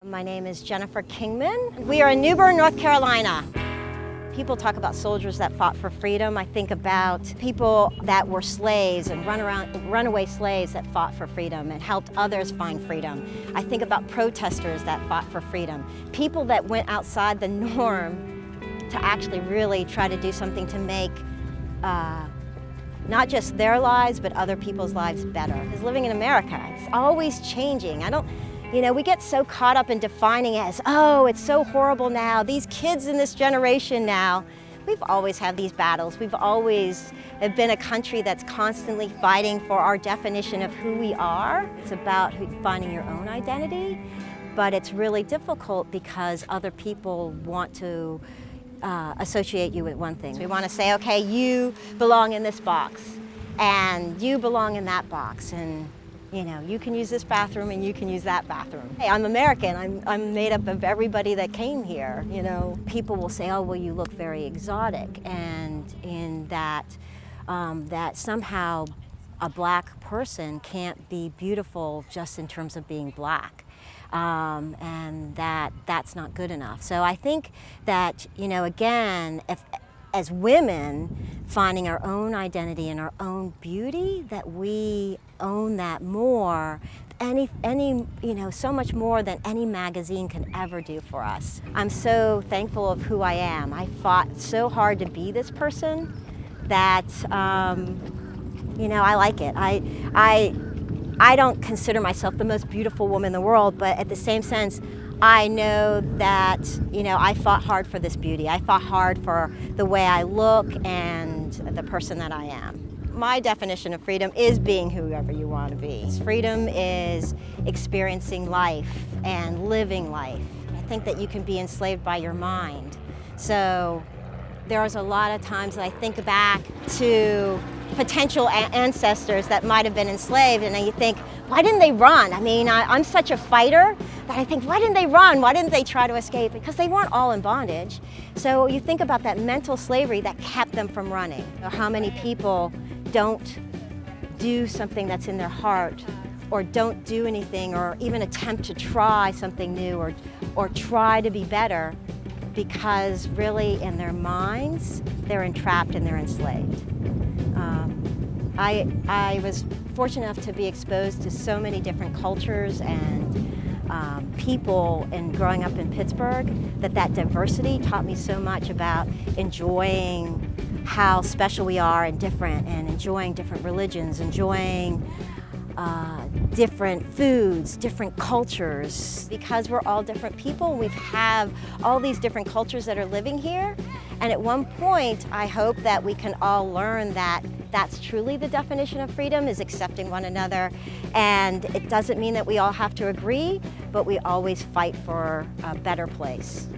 My name is Jennifer Kingman. We are in New Bern, North Carolina. People talk about soldiers that fought for freedom. I think about people that were slaves and runaway slaves that fought for freedom and helped others find freedom. I think about protesters that fought for freedom. People that went outside the norm to actually really try to do something to make not just their lives, but other people's lives better. Because living in America, it's always changing. We get so caught up in defining it as, oh, it's so horrible now. These kids in this generation now, we've always had these battles. We've always been a country that's constantly fighting for our definition of who we are. It's about finding your own identity, but it's really difficult because other people want to associate you with one thing. We want to say, okay, you belong in this box, and you belong in that box, and you can use this bathroom and you can use that bathroom. Hey, I'm American. I'm made up of everybody that came here. People will say, oh, well, you look very exotic, and in that that somehow a black person can't be beautiful just in terms of being black. And that's not good enough. So I think that, again, as women, finding our own identity and our own beauty, that we own that more, so much more than any magazine can ever do for us. I'm so thankful of who I am. I fought so hard to be this person that, I like it. I don't consider myself the most beautiful woman in the world, but at the same sense, I know that, I fought hard for this beauty. I fought hard for the way I look and the person that I am. My definition of freedom is being whoever you want to be. Freedom is experiencing life and living life. I think that you can be enslaved by your mind. So there's a lot of times that I think back to potential ancestors that might have been enslaved, and you think, why didn't they run? I'm such a fighter that I think, why didn't they run? Why didn't they try to escape? Because they weren't all in bondage. So you think about that mental slavery that kept them from running. How many people don't do something that's in their heart, or don't do anything, or even attempt to try something new, or try to be better, because really in their minds, they're entrapped and they're enslaved. I was fortunate enough to be exposed to so many different cultures and people, and growing up in Pittsburgh, that diversity taught me so much about enjoying how special we are and different, and enjoying different religions, enjoying different foods, different cultures. Because we're all different people, we have all these different cultures that are living here. And at one point, I hope that we can all learn that that's truly the definition of freedom, is accepting one another. And it doesn't mean that we all have to agree, but we always fight for a better place.